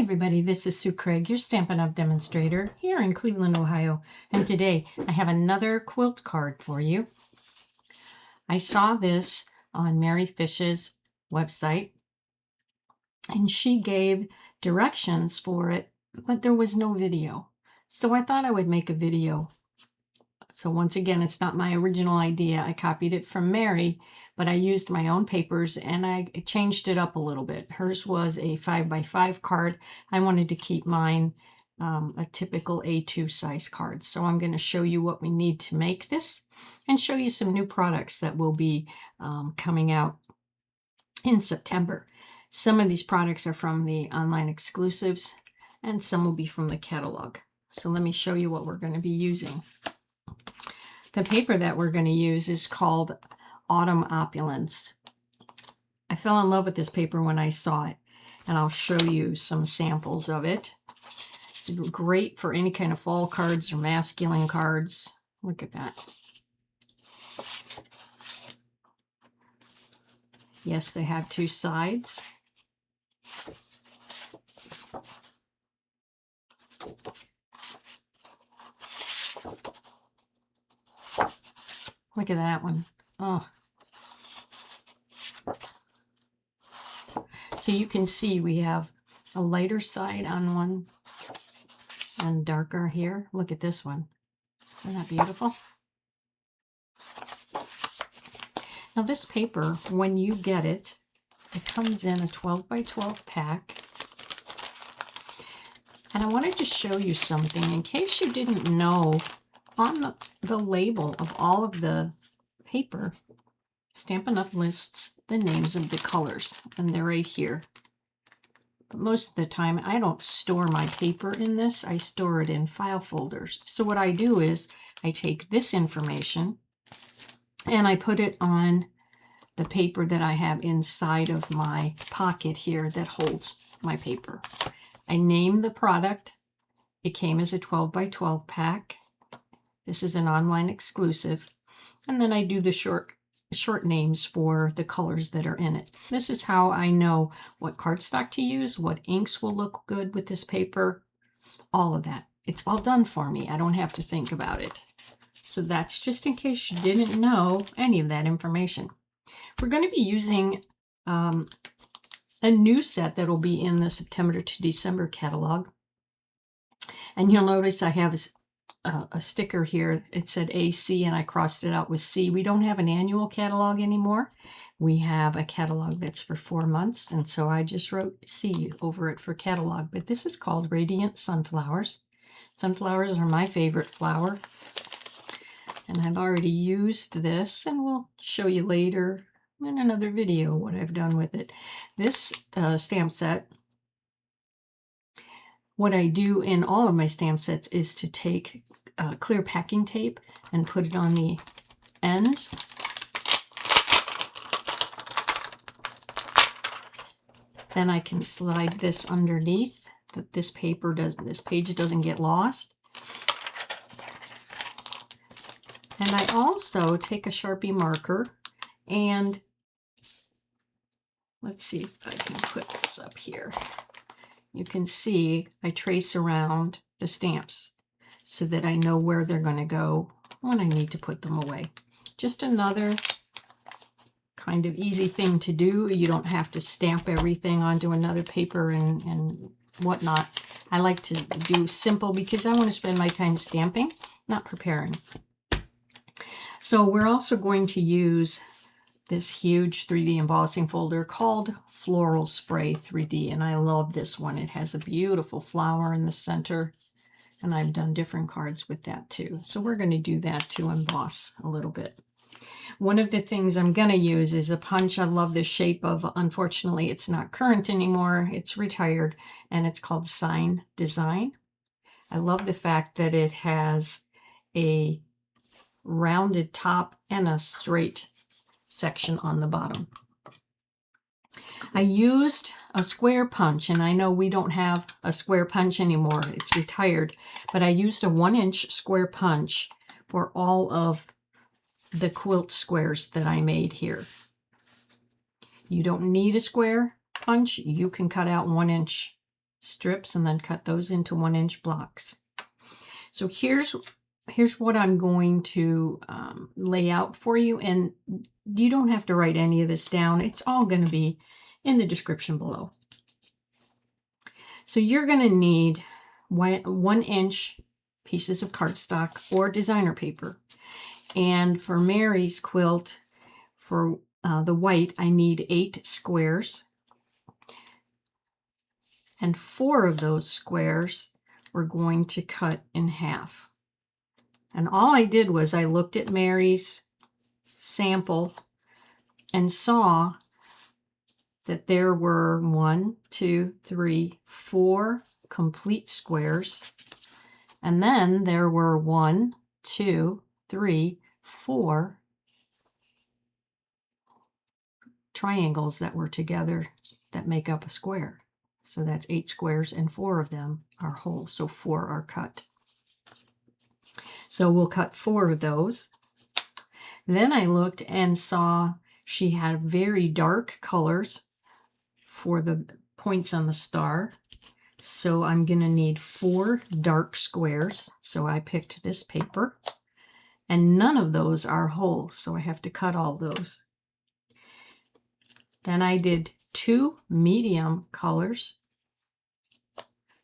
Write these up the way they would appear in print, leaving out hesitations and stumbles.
everybody, this is Sue Craig, your Stampin' Up! Demonstrator here in Cleveland, Ohio. And today I have another quilt card for you. I saw this on Mary Fish's website and she gave directions for it, but there was no video. So I thought I would make a video. So once again, it's not my original idea. I copied it from Mary, but I used my own papers and I changed it up a little bit. Hers was a 5x5 card. I wanted to keep mine a typical A2 size card. So I'm going to show you what we need to make this and show you some new products that will be coming out in September. Some of these products are from the online exclusives and some will be from the catalog. So let me show you what we're going to be using. The paper that we're going to use is called Autumn Opulence. I fell in love with this paper when I saw it, and I'll show you some samples of it. It's great for any kind of fall cards or masculine cards. Look at that. Yes, they have two sides. Look at that one. Oh. So you can see we have a lighter side on one and darker here. Look at this one. Isn't that beautiful? Now this paper, when you get it, it comes in a 12x12 pack. And I wanted to show you something in case you didn't know. On the label of all of the paper, Stampin' Up! Lists the names of the colors, and they're right here. But most of the time, I don't store my paper in this. I store it in file folders. So what I do is I take this information and I put it on the paper that I have inside of my pocket here that holds my paper. I name the product. It came as a 12x12 pack. This is an online exclusive. And then I do the short names for the colors that are in it. This is how I know what cardstock to use, what inks will look good with this paper, all of that. It's all done for me. I don't have to think about it. So that's just in case you didn't know any of that information. We're going to be using a new set that will be in the September to December catalog. And you'll notice I have a sticker here. It said AC and I crossed it out with C. We don't have an annual catalog anymore. We have a catalog that's for 4 months, and so I just wrote C over it for catalog. But this is called Radiant Sunflowers. Sunflowers are my favorite flower, and I've already used this, and we'll show you later in another video what I've done with it. This stamp set, what I do in all of my stamp sets is to take clear packing tape and put it on the end. Then I can slide this underneath that this page doesn't get lost. And I also take a Sharpie marker and let's see if I can put this up here. You can see I trace around the stamps so that I know where they're going to go when I need to put them away. Just another kind of easy thing to do. You don't have to stamp everything onto another paper and whatnot. I like to do simple because I want to spend my time stamping, not preparing. So we're also going to use this huge 3D embossing folder called Floral Spray 3D, and I love this one. It has a beautiful flower in the center, and I've done different cards with that too. So we're going to do that to emboss a little bit. One of the things I'm going to use is a punch. I love the shape of, unfortunately, it's not current anymore. It's retired, and it's called Sign Design. I love the fact that it has a rounded top and a straight section on the bottom. I used a square punch, and I know we don't have a square punch anymore. It's retired, but I used a 1-inch square punch for all of the quilt squares that I made here. You don't need a square punch. You can cut out 1-inch strips and then cut those into 1-inch blocks. So here's what I'm going to lay out for you, and you don't have to write any of this down. It's all going to be in the description below. So you're going to need 1-inch pieces of cardstock or designer paper. And for Mary's quilt, for the white, I need 8 squares. And 4 of those squares we're going to cut in half. And all I did was I looked at Mary's sample and saw that there were 1, 2, 3, 4 complete squares. And then there were 1, 2, 3, 4 triangles that were together that make up a square. So that's 8 squares and 4 of them are whole, so 4 are cut. So we'll cut 4 of those. Then I looked and saw she had very dark colors for the points on the star. So I'm going to need 4 dark squares. So I picked this paper. And none of those are whole, so I have to cut all those. Then I did 2 medium colors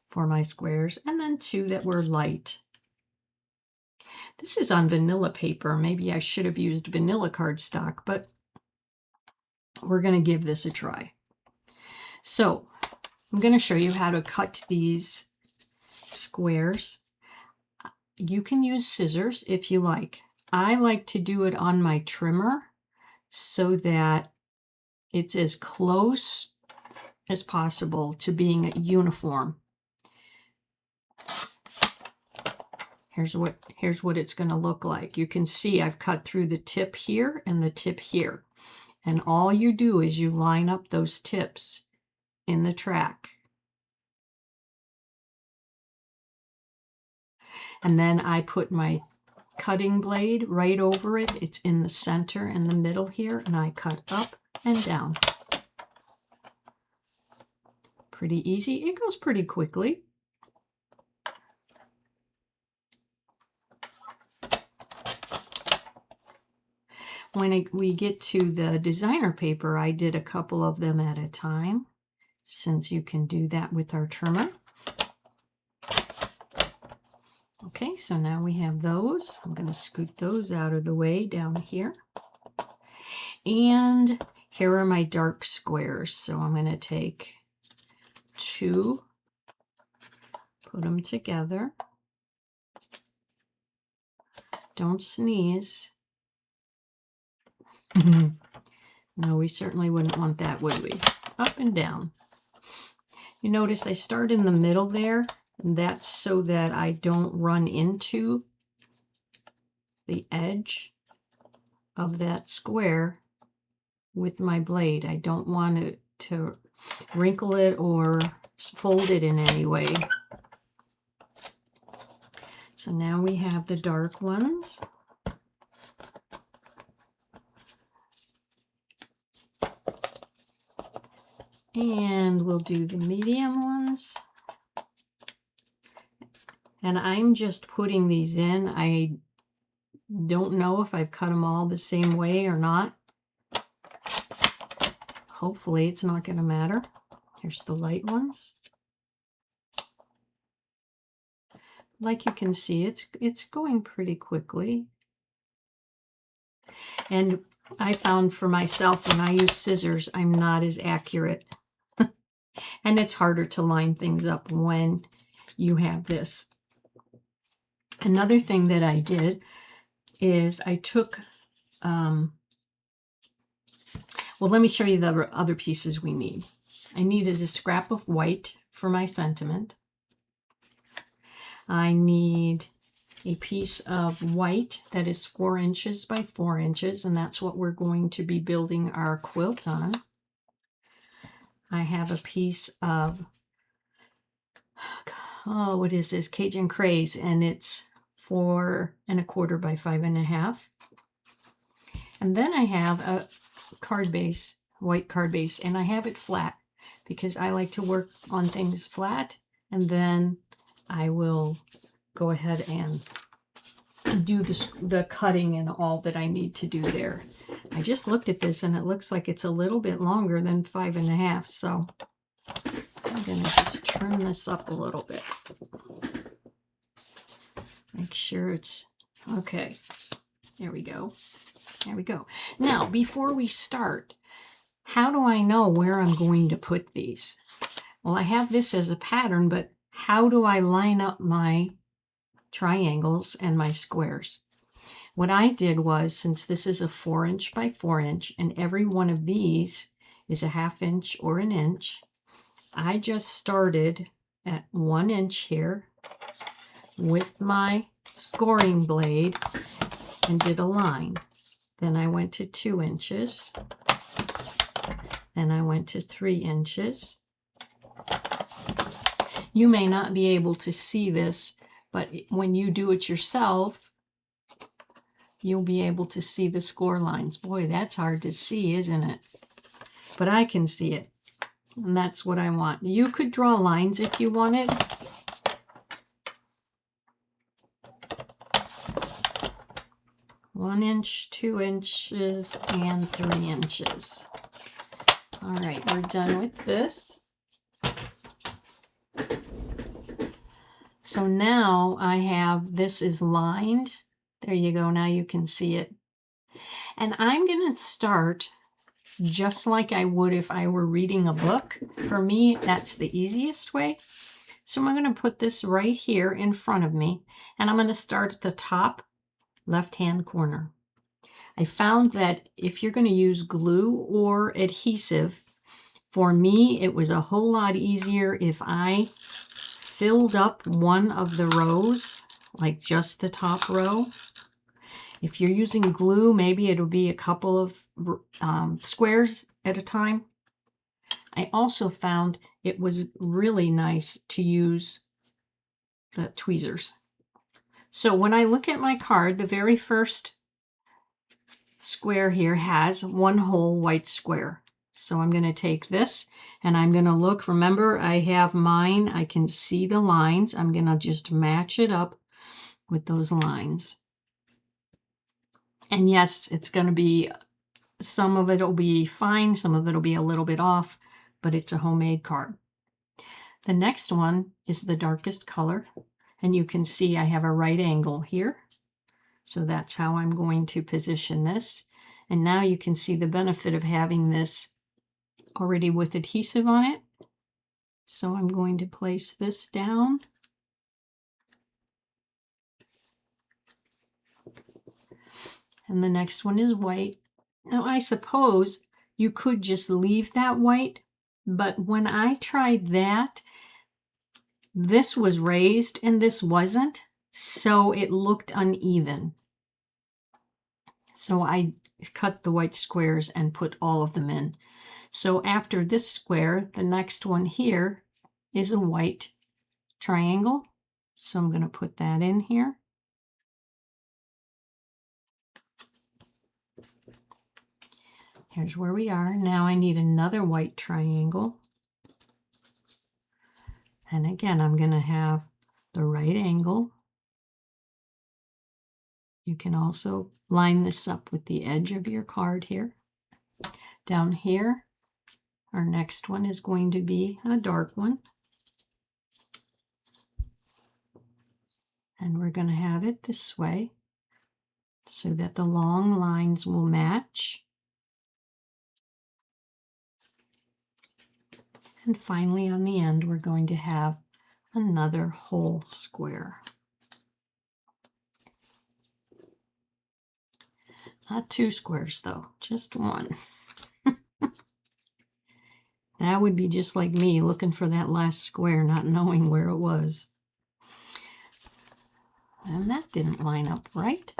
for my squares, and then 2 that were light. This is on vanilla paper. Maybe I should have used vanilla cardstock, but we're going to give this a try. So I'm going to show you how to cut these squares. You can use scissors if you like. I like to do it on my trimmer so that it's as close as possible to being uniform. Here's what it's going to look like. You can see I've cut through the tip here and the tip here. And all you do is you line up those tips in the track. And then I put my cutting blade right over it. It's in the center and the middle here, and I cut up and down. Pretty easy. It goes pretty quickly. When we get to the designer paper, I did a couple of them at a time, since you can do that with our trimmer. Okay, so now we have those. I'm going to scoot those out of the way down here. And here are my dark squares. So I'm going to take 2, put them together. Don't sneeze. No, we certainly wouldn't want that, would we? Up and down. You notice I start in the middle there, and that's so that I don't run into the edge of that square with my blade. I don't want it to wrinkle it or fold it in any way. So now we have the dark ones. And we'll do the medium ones. And I'm just putting these in. I don't know if I've cut them all the same way or not. Hopefully it's not going to matter. Here's the light ones. Like you can see, it's going pretty quickly. And I found for myself, when I use scissors, I'm not as accurate. And it's harder to line things up when you have this. Another thing that I did is I took, well, let me show you the other pieces we need. I needed a scrap of white for my sentiment. I need a piece of white that is 4 inches by 4 inches, and that's what we're going to be building our quilt on. I have a piece of, oh, what is this? Cajun Craze, and it's 4 1/4 by 5 1/2. And then I have a card base, white card base, and I have it flat because I like to work on things flat, and then I will go ahead and do the cutting and all that I need to do there. I just looked at this and it looks like it's a little bit longer than 5.5, so I'm going to just trim this up a little bit. Make sure it's okay. There we go. There we go. Now, before we start, how do I know where I'm going to put these? Well, I have this as a pattern, but how do I line up my triangles and my squares? What I did was, since this is a 4" by 4" and every one of these is a 1/2 inch or an inch, I just started at 1 inch here with my scoring blade and did a line. Then I went to 2 inches. Then I went to 3 inches. You may not be able to see this, but when you do it yourself, you'll be able to see the score lines. Boy, that's hard to see, isn't it? But I can see it, and that's what I want. You could draw lines if you wanted. One inch, 2 inches, and 3 inches. All right, we're done with this. So now I have, this is lined. There you go, now you can see it. And I'm gonna start just like I would if I were reading a book. For me, that's the easiest way. So I'm gonna put this right here in front of me, and I'm gonna start at the top left-hand corner. I found that if you're gonna use glue or adhesive, for me, it was a whole lot easier if I filled up one of the rows, like just the top row. If you're using glue, maybe it'll be a couple of squares at a time. I also found it was really nice to use the tweezers. So when I look at my card, the very first square here has one whole white square. So I'm going to take this and I'm going to look. Remember, I have mine. I can see the lines. I'm going to just match it up with those lines. And yes, it's going to be, some of it will be fine, some of it will be a little bit off, but it's a homemade card. The next one is the darkest color, and you can see I have a right angle here. So that's how I'm going to position this. And now you can see the benefit of having this already with adhesive on it. So I'm going to place this down. And the next one is white. Now I suppose you could just leave that white, but when I tried that, this was raised and this wasn't, so it looked uneven. So I cut the white squares and put all of them in. So after this square, the next one here is a white triangle. So I'm going to put that in here. Here's where we are. Now I need another white triangle. And again, I'm going to have the right angle. You can also line this up with the edge of your card here. Down here, our next one is going to be a dark one. And we're going to have it this way so that the long lines will match. And finally, on the end, we're going to have another whole square. Not 2 squares, though, just 1. That would be just like me looking for that last square, not knowing where it was. And that didn't line up right.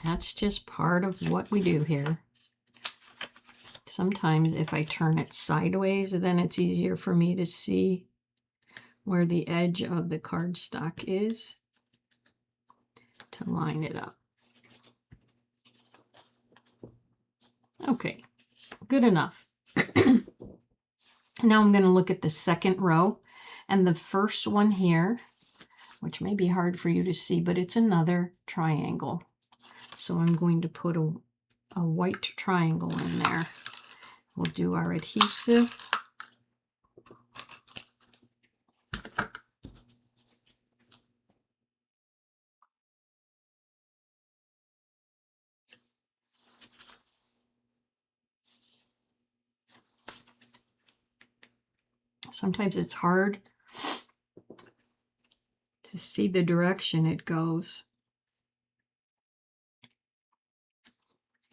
That's just part of what we do here. Sometimes if I turn it sideways, then it's easier for me to see where the edge of the cardstock is to line it up. Okay, good enough. Now I'm going to look at the second row, and the first one here, which may be hard for you to see, but it's another triangle. So I'm going to put a white triangle in there. We'll do our adhesive. Sometimes it's hard to see the direction it goes.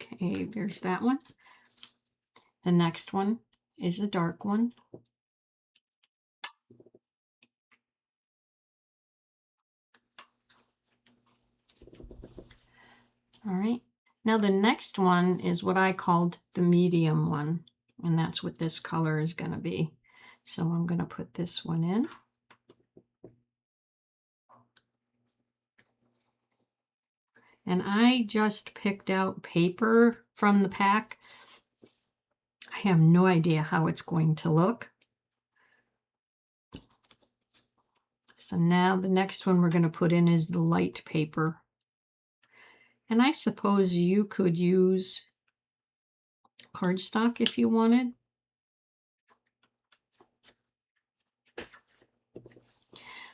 Okay, there's that one. The next one is a dark one. All right, now the next one is what I called the medium one, and that's what this color is going to be. So I'm going to put this one in. And I just picked out paper from the pack. I have no idea how it's going to look. So now the next one we're going to put in is the light paper. And I suppose you could use cardstock if you wanted.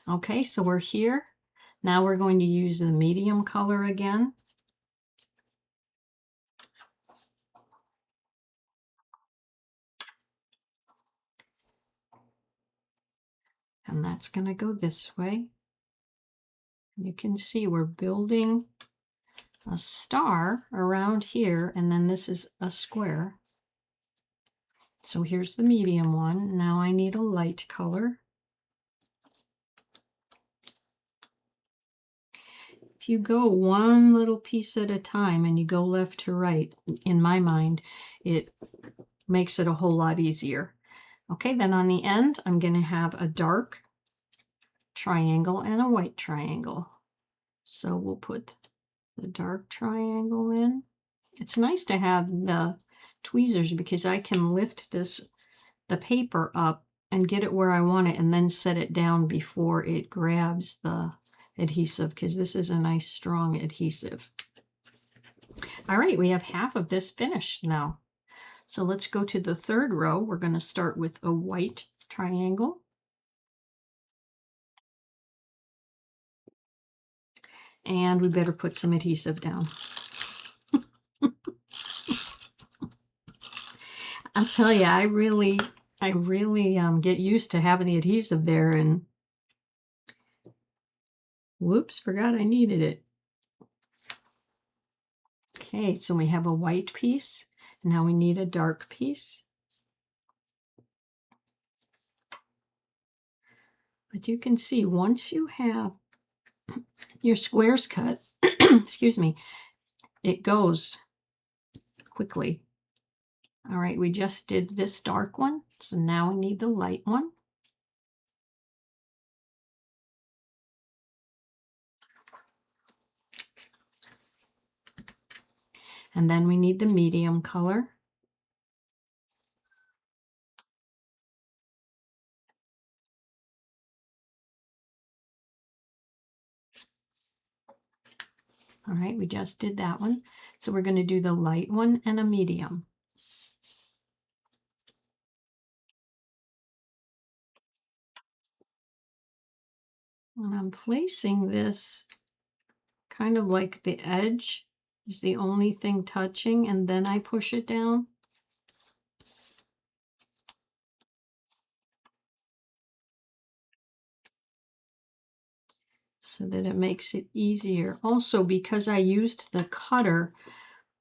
Okay, so we're here. Now we're going to use the medium color again. And that's going to go this way. You can see we're building a star around here, and then this is a square. So here's the medium one. Now I need a light color. If you go one little piece at a time and you go left to right, in my mind, it makes it a whole lot easier. Okay, then on the end, I'm going to have a dark triangle and a white triangle. So we'll put the dark triangle in. It's nice to have the tweezers because I can lift the paper up and get it where I want it and then set it down before it grabs the adhesive, because this is a nice strong adhesive. All right, we have half of this finished now. So let's go to the third row. We're going to start with a white triangle. And we better put some adhesive down. I'll tell you, I really get used to having the adhesive there, and whoops, forgot I needed it. Okay, so we have a white piece. Now we need a dark piece. But you can see once you have your squares cut, excuse me, it goes quickly. All right, we just did this dark one, so now we need the light one. And then we need the medium color. All right, we just did that one. So we're going to do the light one and a medium. And I'm placing this kind of like the edge is the only thing touching, and then I push it down. So that it makes it easier. Also, because I used the cutter,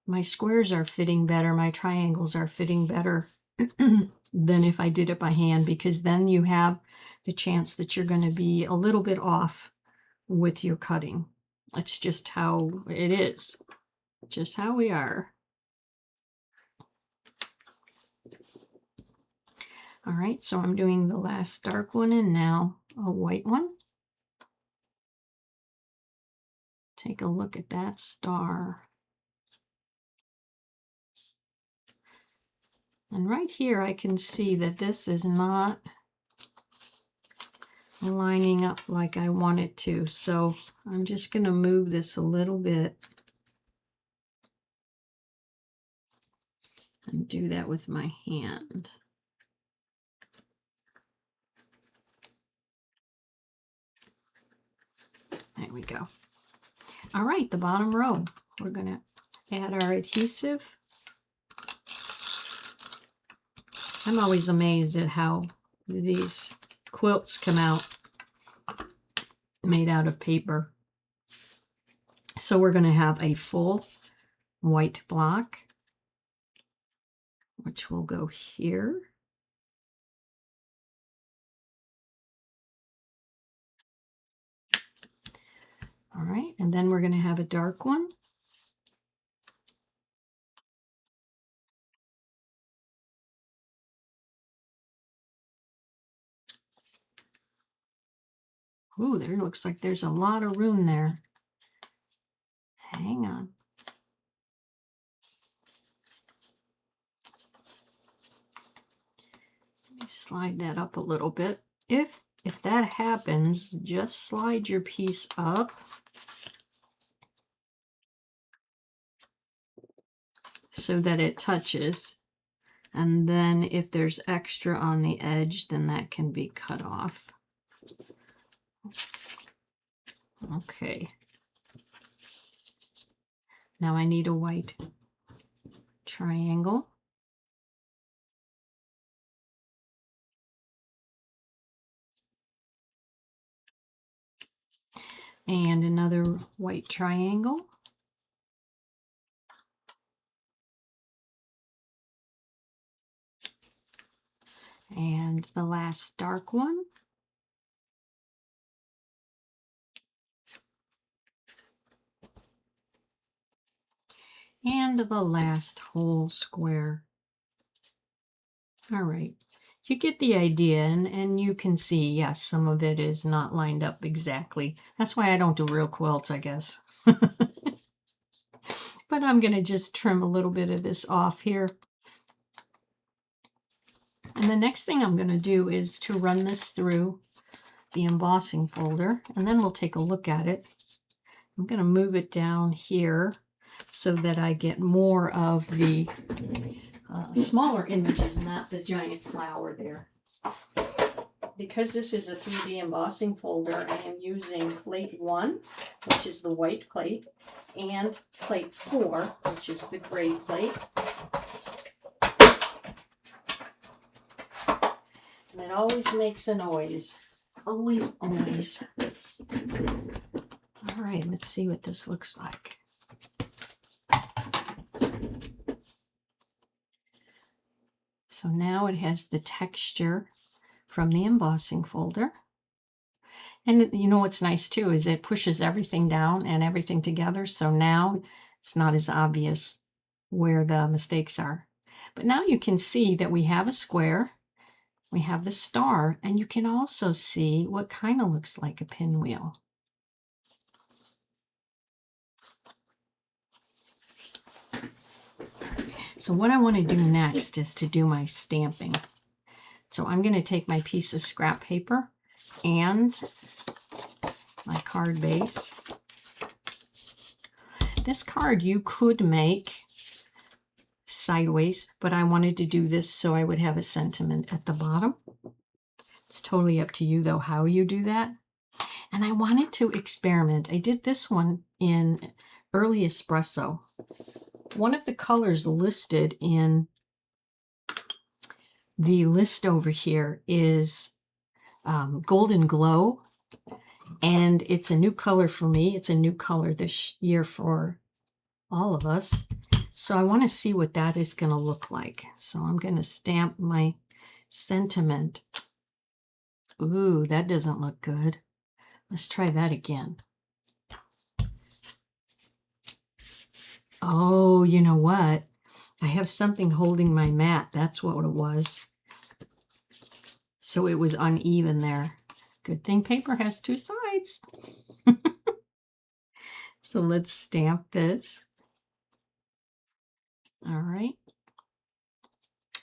my squares are fitting better, my triangles are fitting better than if I did it by hand, because then you have the chance that you're going to be a little bit off with your cutting. It's just how it is, just how we are. All right, so I'm doing the last dark one and now a white one. Take a look at that star. And right here I can see that this is not lining up like I want it to. So I'm just going to move this a little bit and do that with my hand. There we go. All right, the bottom row. We're going to add our adhesive. I'm always amazed at how these quilts come out made out of paper. So we're going to have a full white block, which will go here. All right, and then we're going to have a dark one. Ooh, there looks like there's a lot of room there. Hang on. Let me slide that up a little bit. If that happens, just slide your piece up so that it touches. And then if there's extra on the edge, then that can be cut off. Okay. Now I need a white triangle. And another white triangle. And the last dark one. And the last whole square. All right, you get the idea, and you can see, yes, some of it is not lined up exactly. That's why I don't do real quilts, I guess. But I'm going to just trim a little bit of this off here. And the next thing I'm going to do is to run this through the embossing folder, and then we'll take a look at it. I'm going to move it down here so that I get more of the smaller images, not the giant flower there. Because this is a 3D embossing folder, I am using plate 1, which is the white plate, and plate 4, which is the gray plate. And it always makes a noise. Always, always. All right, let's see what this looks like. So now it has the texture from the embossing folder. And you know what's nice too is it pushes everything down and everything together. So now it's not as obvious where the mistakes are. But now you can see that we have a square, we have the star, and you can also see what kind of looks like a pinwheel. So what I want to do next is to do my stamping. So I'm going to take my piece of scrap paper and my card base. This card you could make sideways, but I wanted to do this so I would have a sentiment at the bottom. It's totally up to you though how you do that. And I wanted to experiment. I did this one in early espresso. One of the colors listed in the list over here is Golden Glow, and it's a new color for me. It's a new color this year for all of us. So I want to see what that is going to look like. So I'm going to stamp my sentiment. Ooh, that doesn't look good. Let's try that again. Oh, you know what? I have something holding my mat. That's what it was. So it was uneven there. Good thing paper has two sides. So let's stamp this. All right.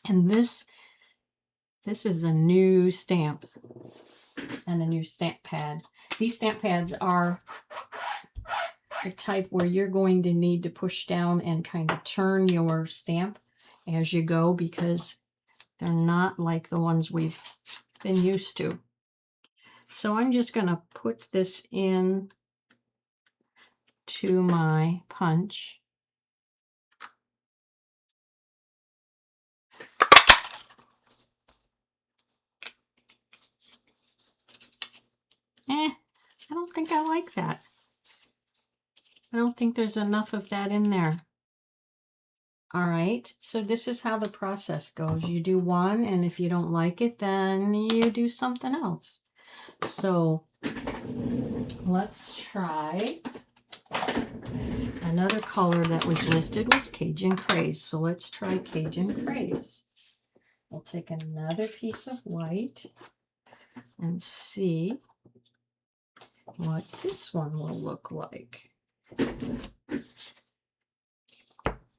And this is a new stamp and a new stamp pad. These stamp pads are the type where you're going to need to push down and kind of turn your stamp as you go, because they're not like the ones we've been used to. So I'm just going to put this in to my punch. I don't think I like that. I don't think there's enough of that in there. All right, so this is how the process goes. You do one, and if you don't like it, then you do something else. So let's try another color that was listed was Cajun Craze. So let's try Cajun Craze. We'll take another piece of white and see what this one will look like.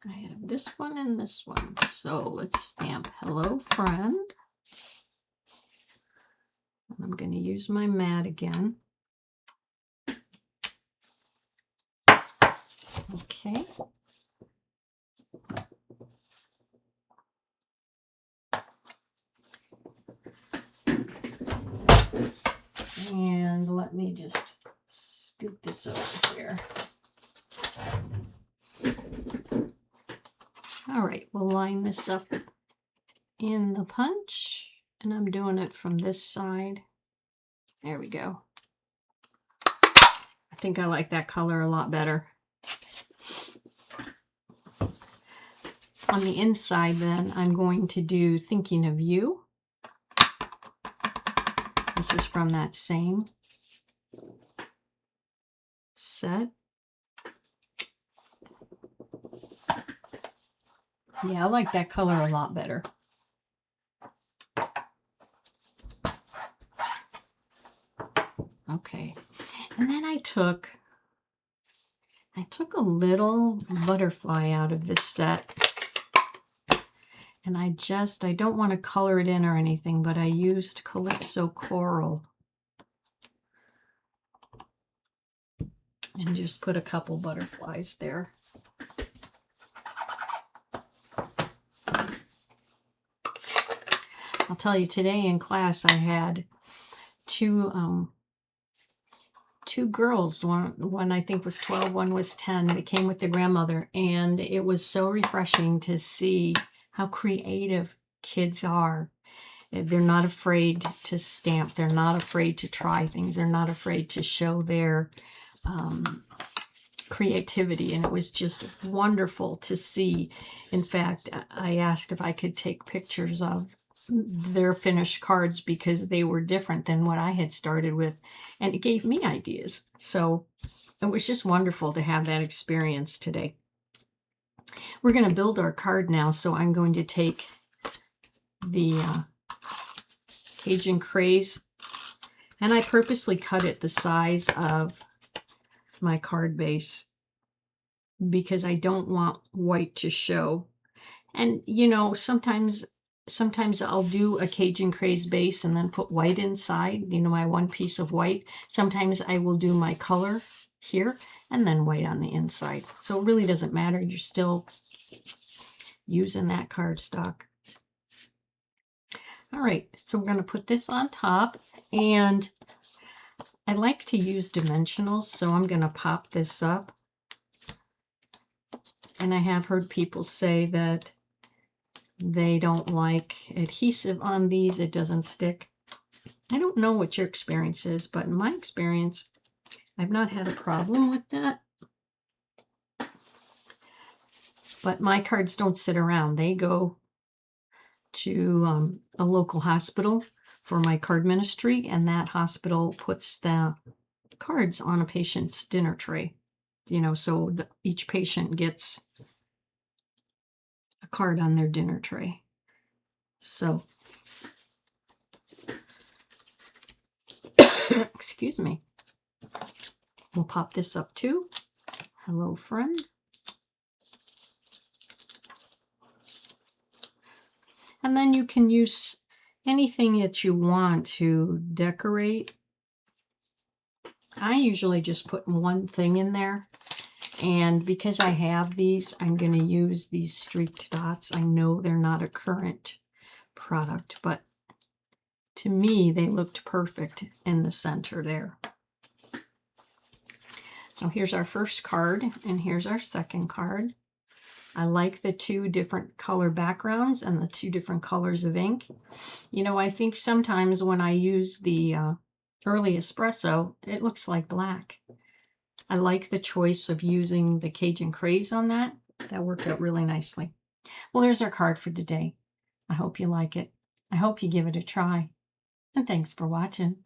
I have this one and this one. So let's stamp Hello Friend. And I'm going to use my mat again. Okay. And let me just scoot this over here. All right, we'll line this up in the punch, and I'm doing it from this side. There we go. I think I like that color a lot better. On the inside, then, I'm going to do Thinking of You. This is from that same set. Yeah, I like that color a lot better. Okay, and then I took a little butterfly out of this set, and I don't want to color it in or anything, but I used Calypso Coral and just put a couple butterflies there. I'll tell you, today in class I had two girls, one I think was 12, one was 10. They came with their grandmother, and it was so refreshing to see how creative kids are. They're not afraid to stamp. They're not afraid to try things. They're not afraid to show their creativity, and it was just wonderful to see. In fact, I asked if I could take pictures of their finished cards because they were different than what I had started with, and it gave me ideas. So it was just wonderful to have that experience today. We're going to build our card now, so I'm going to take the Cajun Craze, and I purposely cut it the size of my card base because I don't want white to show. And you know, sometimes I'll do a Cajun Craze base and then put white inside, you know, my one piece of white. Sometimes I will do my color here and then white on the inside. So it really doesn't matter. You're still using that cardstock. All right, so we're going to put this on top, and I like to use dimensionals, so I'm going to pop this up. And I have heard people say that they don't like adhesive on these, it doesn't stick. I don't know what your experience is, but in my experience, I've not had a problem with that. But my cards don't sit around. They go to a local hospital for my card ministry, and that hospital puts the cards on a patient's dinner tray. You know, so each patient gets a card on their dinner tray. So, excuse me. We'll pop this up too. Hello, friend. And then you can use anything that you want to decorate. I usually just put one thing in there. And because I have these, I'm going to use these streaked dots. I know they're not a current product, but to me, they looked perfect in the center there. So here's our first card, and here's our second card. I like the two different color backgrounds and the two different colors of ink. You know, I think sometimes when I use the early espresso, it looks like black. I like the choice of using the Cajun Craze on that. That worked out really nicely. Well, there's our card for today. I hope you like it. I hope you give it a try. And thanks for watching.